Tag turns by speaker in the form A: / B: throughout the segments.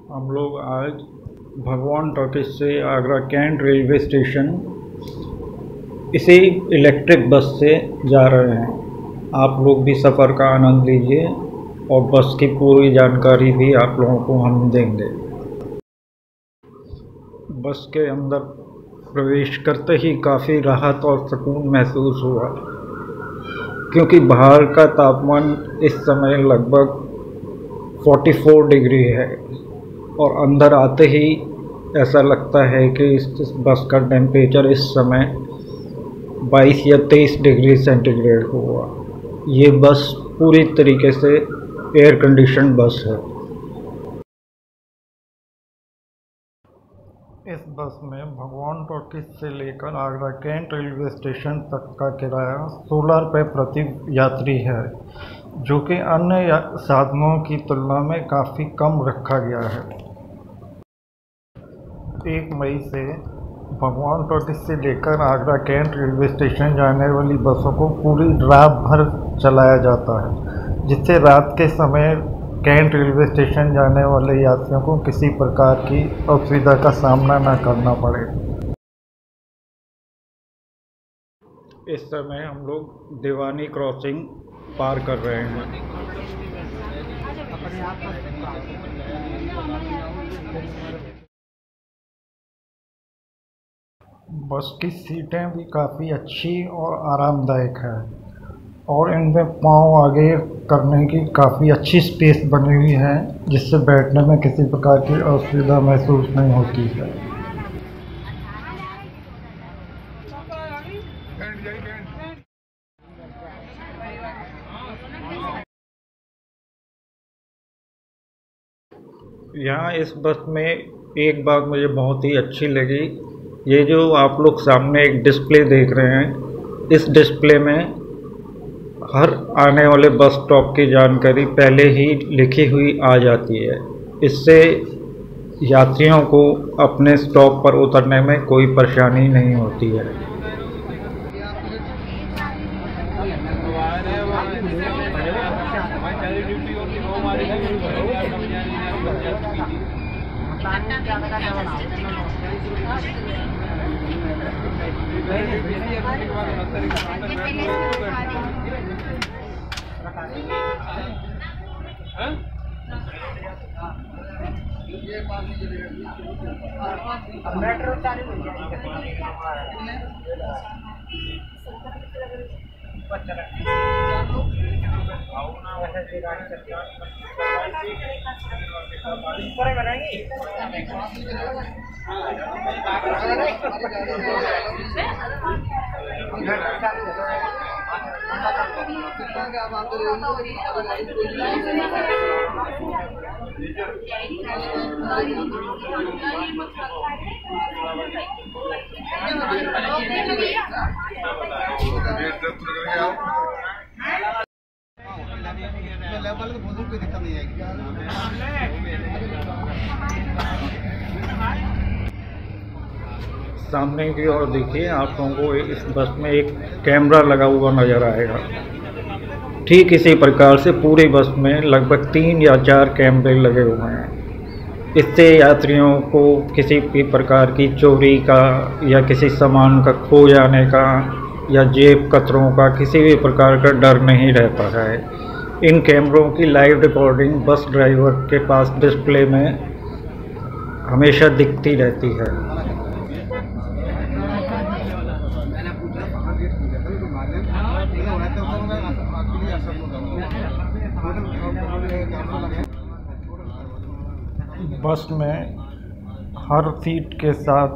A: हम लोग आज भगवान टॉकीज से आगरा कैंट रेलवे स्टेशन इसी इलेक्ट्रिक बस से जा रहे हैं। आप लोग भी सफ़र का आनंद लीजिए और बस की पूरी जानकारी भी आप लोगों को हम देंगे। बस के अंदर प्रवेश करते ही काफ़ी राहत और सुकून महसूस हुआ, क्योंकि बाहर का तापमान इस समय लगभग 44 डिग्री है और अंदर आते ही ऐसा लगता है कि इस बस का टेम्परेचर इस समय 22 या 23 डिग्री सेंटीग्रेड हुआ। ये बस पूरी तरीके से एयर कंडीशन बस है। इस बस में भगवान टॉकीज से लेकर आगरा कैंट रेलवे स्टेशन तक का किराया 16 रुपये प्रति यात्री है, जो कि अन्य साधनों की तुलना में काफ़ी कम रखा गया है। 1 मई से भगवान टॉकीज से लेकर आगरा कैंट रेलवे स्टेशन जाने वाली बसों को पूरी रात भर चलाया जाता है, जिससे रात के समय कैंट रेलवे स्टेशन जाने वाले यात्रियों को किसी प्रकार की असुविधा का सामना न करना पड़े। इस समय हम लोग दीवानी क्रॉसिंग पार कर रहे हैं। बस की सीटें भी काफ़ी अच्छी और आरामदायक है और इनमें पाँव आगे करने की काफ़ी अच्छी स्पेस बनी हुई है, जिससे बैठने में किसी प्रकार की असुविधा महसूस नहीं होती है। यहाँ इस बस में एक बात मुझे बहुत ही अच्छी लगी, ये जो आप लोग सामने एक डिस्प्ले देख रहे हैं, इस डिस्प्ले में हर आने वाले बस स्टॉप की जानकारी पहले ही लिखी हुई आ जाती है। इससे यात्रियों को अपने स्टॉप पर उतरने में कोई परेशानी नहीं होती है। मेट्रो चालू हो सामने की ओर देखिए, आप लोगों को इस बस में एक कैमरा लगा हुआ नज़र आएगा। ठीक इसी प्रकार से पूरी बस में लगभग 3 या 4 कैमरे लगे हुए हैं। इससे यात्रियों को किसी भी प्रकार की चोरी का या किसी सामान का खो जाने का या जेब कतरों का किसी भी प्रकार का डर नहीं रहता है। इन कैमरों की लाइव रिकॉर्डिंग बस ड्राइवर के पास डिस्प्ले में हमेशा दिखती रहती है। बस में हर सीट के साथ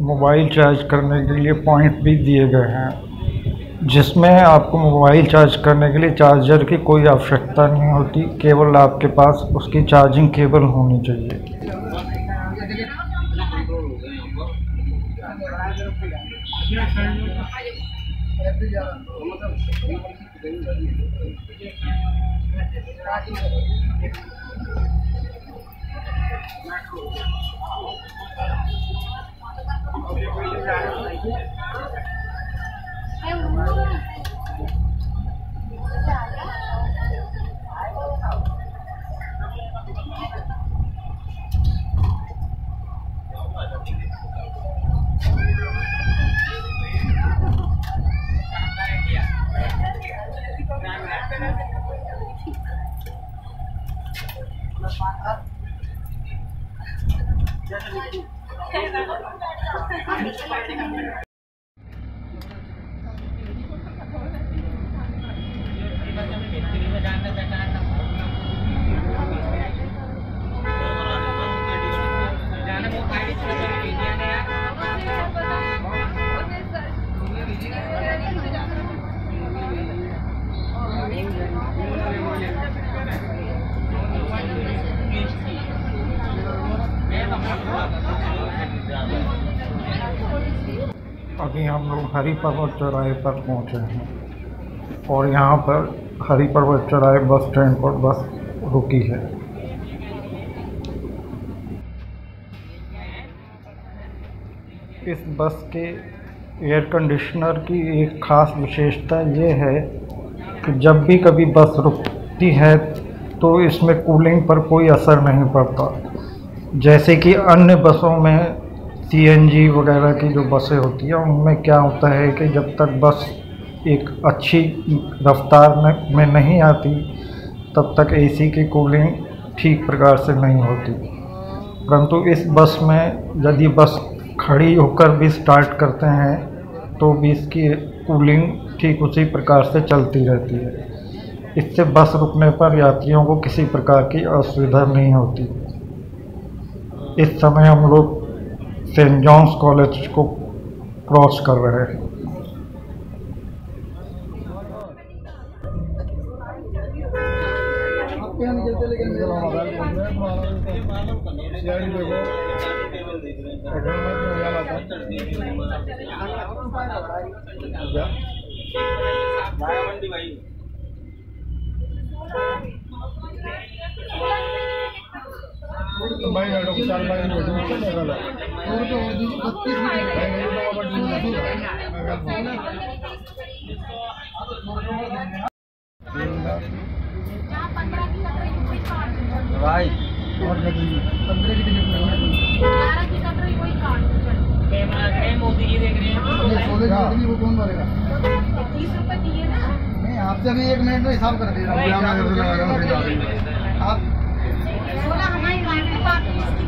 A: मोबाइल चार्ज करने के लिए पॉइंट भी दिए गए हैं, जिसमें आपको मोबाइल चार्ज करने के लिए चार्जर की कोई आवश्यकता नहीं होती, केवल आपके पास उसकी चार्जिंग केबल होनी चाहिए। अभी हम लोग हरि पर्वत चौराहे पर पहुँचे हैं और यहाँ पर हरि पर्वत चौराहे बस स्टैंड पर बस रुकी है। इस बस के एयर कंडीशनर की एक ख़ास विशेषता ये है कि जब भी कभी बस रुकती है तो इसमें कूलिंग पर कोई असर नहीं पड़ता, जैसे कि अन्य बसों में सीएनजी वगैरह की जो बसें होती हैं उनमें क्या होता है कि जब तक बस एक अच्छी रफ्तार में नहीं आती तब तक एसी की कूलिंग ठीक प्रकार से नहीं होती, परंतु इस बस में यदि बस खड़ी होकर भी स्टार्ट करते हैं तो भी इसकी कूलिंग ठीक उसी प्रकार से चलती रहती है। इससे बस रुकने पर यात्रियों को किसी प्रकार की असुविधा नहीं होती। इस समय हम लोग सेंट जॉन्स कॉलेज को क्रॉस कर रहे हैं।
B: भाई और लगी 15 की टिकट लगी 11 की कट रही वही काट कैमरा है मोदी जी देख रहे हैं ये 16 की वो कौन भरेगा 30 रुपए दिए ना नहीं आपसे अभी 1 मिनट में हिसाब कर दे रहा हूं आप 16 हमारी लाइन में बात इसकी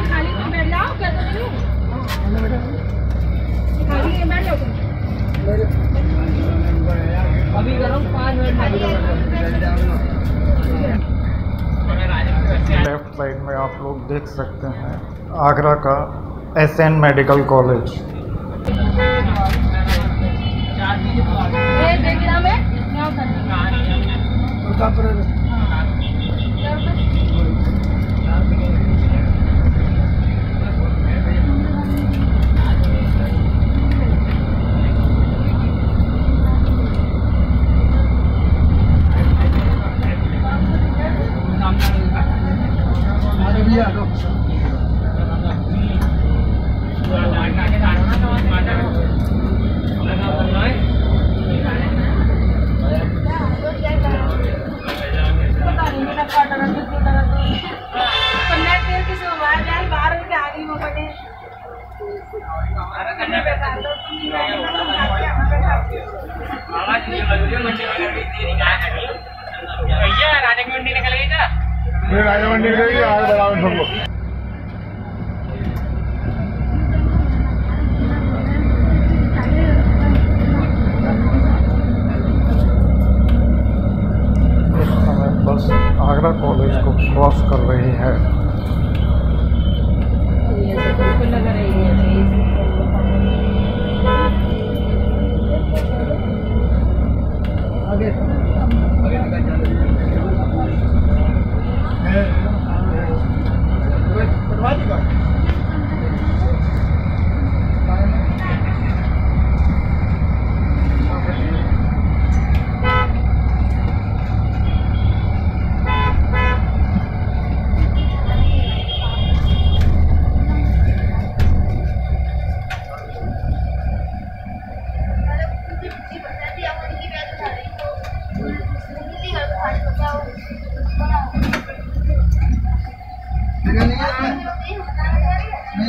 B: खाली तो बैठ जाओ क्या खाली बैठ जाओ अभी करो 5 मिनट
A: लेफ्ट साइड में आप लोग देख सकते हैं आगरा का एसएन मेडिकल कॉलेज।
C: राजामंडी गई आग बढ़ाओ सबको।
A: इस समय बस आगरा कॉलेज को क्रॉस कर रही है।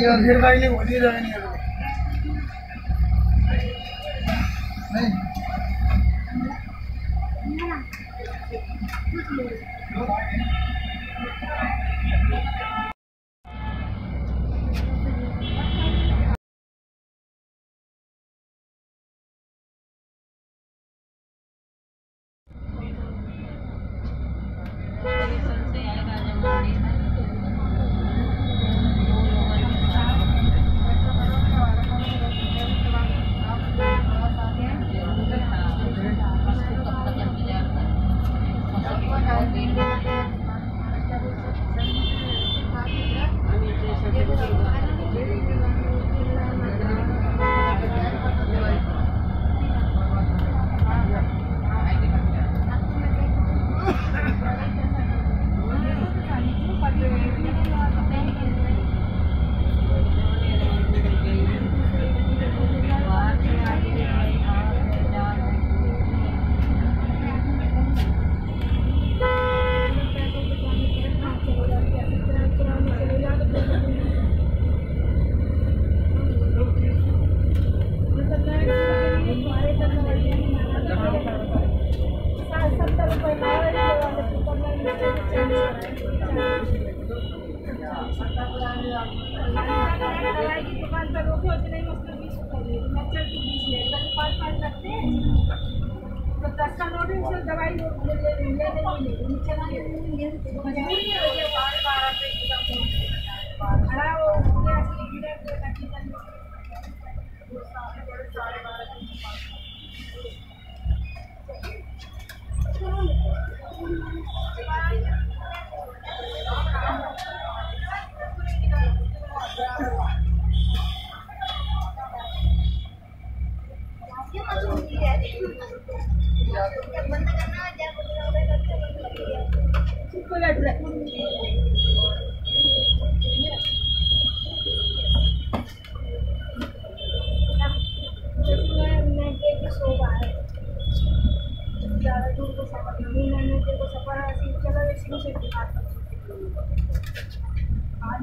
B: यार फिर भाई ने बोली जाए नहीं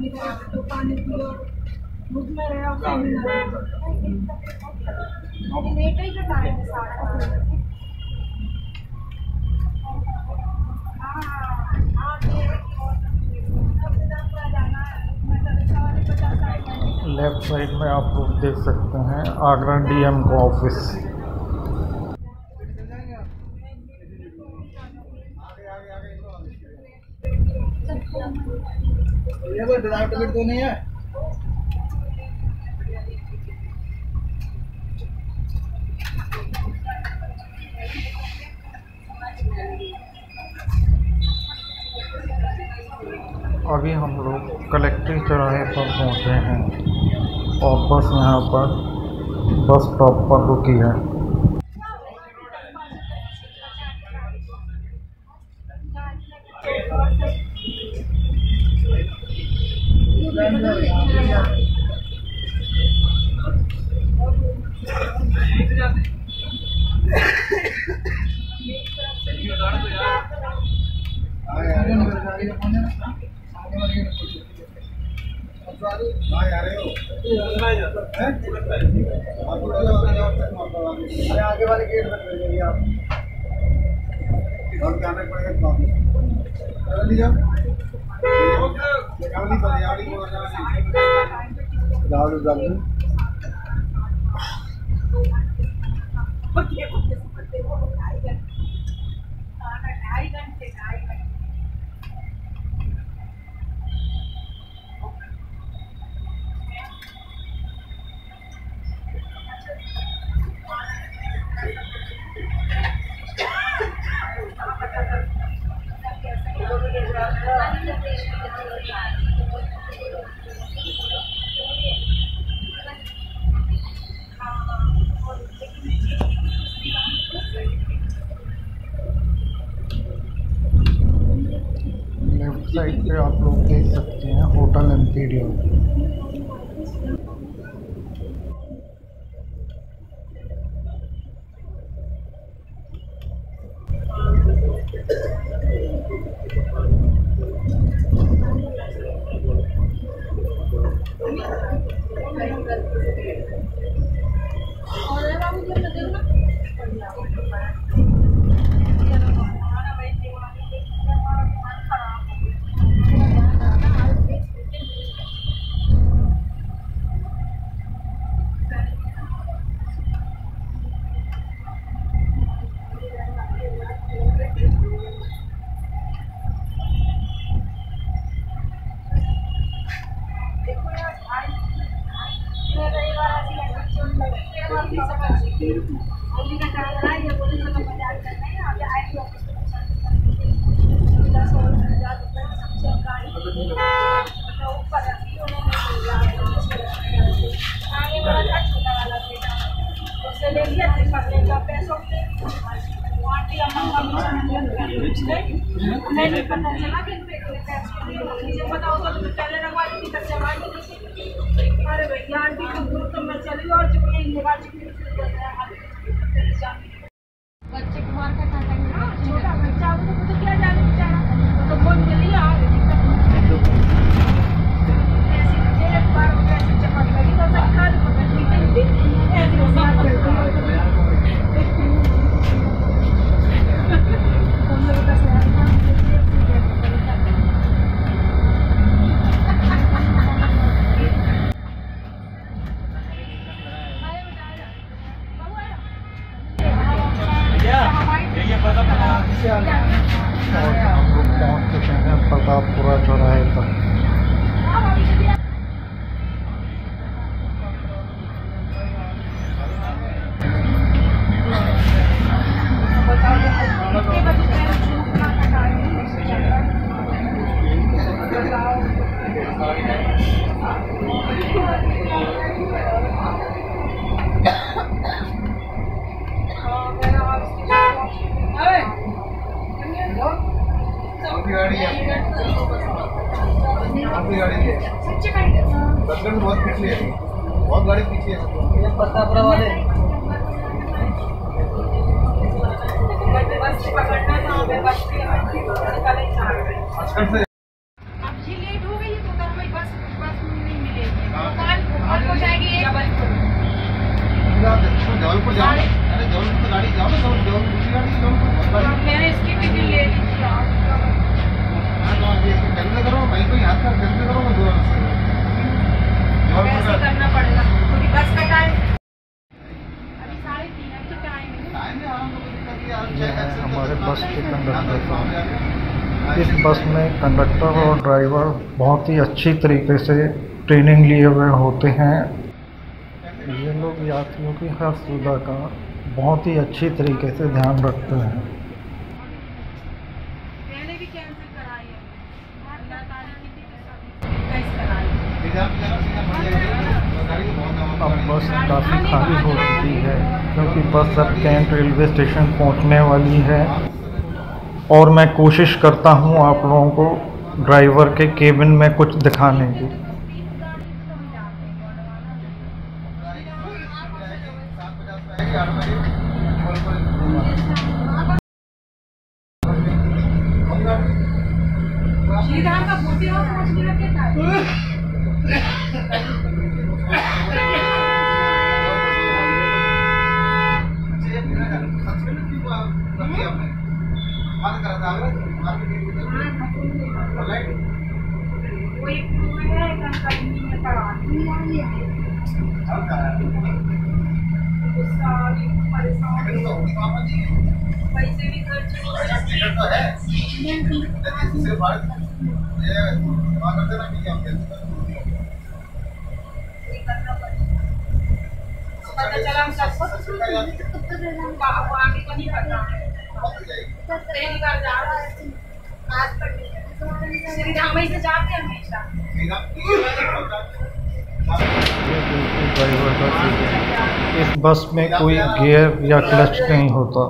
B: नहीं पानी पियो मुझ में रहा
A: लेफ्ट साइड में आप लोग देख सकते हैं आगरा डीएम का ऑफिस।
B: ये कोई विदाउट टिकट तो नहीं है?
A: अभी हम लोग कलेक्ट्रेट चौराहे पर पहुंचे हैं और बस यहाँ पर बस स्टॉप पर रुकी है।
B: आगे वाले गेट पर जाइए आप और क्या आना पड़ेगा जल्दी जाओ
A: साइड पे आप लोग देख सकते हैं होटल एम्पीरियल।
B: नहीं पता चला कि मुझे पता होता तो पहले रखवा देती तब जमा नहीं। अरे भैया आंटी को दूर तो मैं चली और जो ये लगा चुकी बच्चे को मार का खाता है। छोटा बच्चा वो तो क्या जाने बेचारा तो बोल चली आ ऐसी एक बार कैसे चमक लगी तो सरकार पकड़नी थी ऐसी बात करती
A: और हम लोग पहुँच चुके हैं प्रतापपुरा चौराहे पर।
C: बहुत पीछे है, बहुत गाड़ी पीछे है। ये प्रतापपुरा वाले बस पकड़ना था, बस आजकल से
B: अब ये लेट हो गई तो भाई बस नहीं मिलेगी। कल को जाएगी
C: जबलपुर जाओ। अरे जबलपुर गाड़ी जाओ ना, जबलपुर गाड़ी
B: मैंने इसकी टिकट ले ली थी।
C: कैंसिल करो भाई, कोई हाथ का कैंसिल करो
B: कैसे करना पड़ेगा क्योंकि बस का टाइम अभी 3:30 की टाइम है।
A: हमारे बस के कंडक्टर साहब, इस बस में कंडक्टर और ड्राइवर बहुत ही अच्छी तरीके से ट्रेनिंग लिए हुए होते हैं। ये लोग यात्रियों की हर सुविधा का बहुत ही अच्छी तरीके से ध्यान रखते हैं।
B: मैंने भी कैंसिल कराई है।
A: अब बस काफ़ी खाली हो चुकी है क्योंकि बस अब कैंट रेलवे स्टेशन पहुंचने वाली है। और मैं कोशिश करता हूं आप लोगों को ड्राइवर के केबिन में कुछ दिखाने की।
B: पैसे भी खर्च हो पता चला हम सबको आगे को नहीं पता पहली बार जा रहा है आज तक श्री धाम से जाते हमेशा।
A: ड्राइवर का इस बस में कोई गियर या क्लच नहीं होता,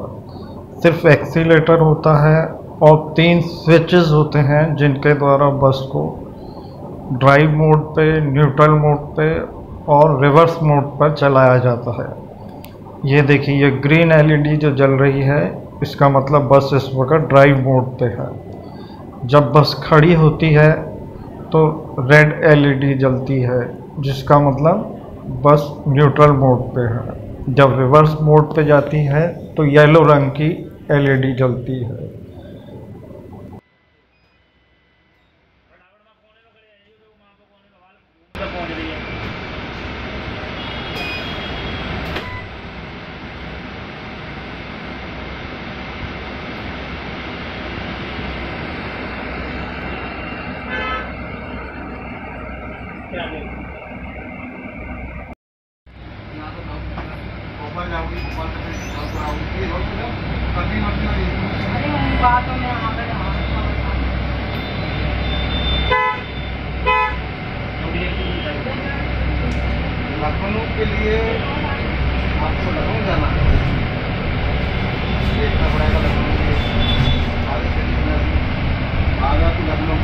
A: सिर्फ एक्सीलेटर होता है और 3 स्विचेस होते हैं जिनके द्वारा बस को ड्राइव मोड पे, न्यूट्रल मोड पे और रिवर्स मोड पर चलाया जाता है। ये देखिए, ये ग्रीन एलईडी जो जल रही है इसका मतलब बस इस वक्त ड्राइव मोड पे है। जब बस खड़ी होती है तो रेड एलईडी जलती है। जिसका मतलब बस न्यूट्रल मोड पे है। जब रिवर्स मोड पे जाती है तो येलो रंग की एलईडी जलती है।
B: बातों में आ गए
C: लखनऊ के लिए आपको लखनऊ जाना है, देखना पड़ेगा लखनऊ के आगरा टू लखनऊ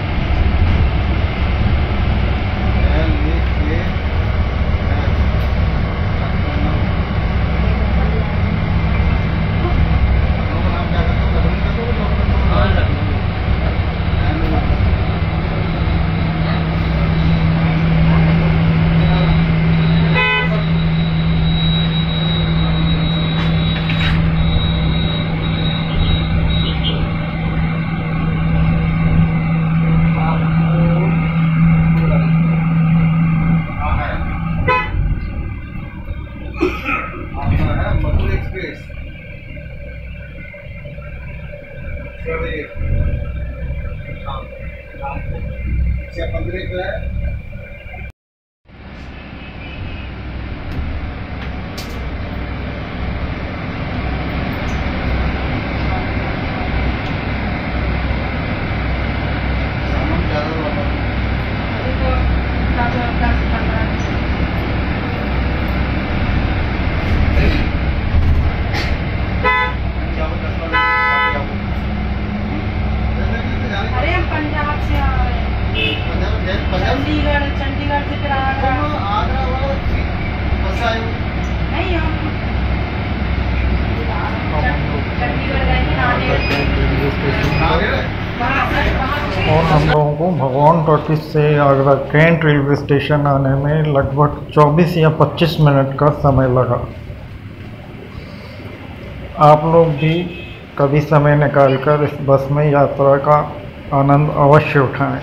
C: मथुरा एक्सप्रेस 15 का है।
B: अरे हम पंजाब से आ रहे हैं, चंडीगढ़ से फिर आगरा नहीं, हम चंडीगढ़ गए थे
A: और हम लोगों को भगवान टॉकीज से आगरा कैंट रेलवे स्टेशन आने में लगभग 24 या 25 मिनट का समय लगा। आप लोग भी कभी समय निकालकर इस बस में यात्रा का आनंद अवश्य उठाएं।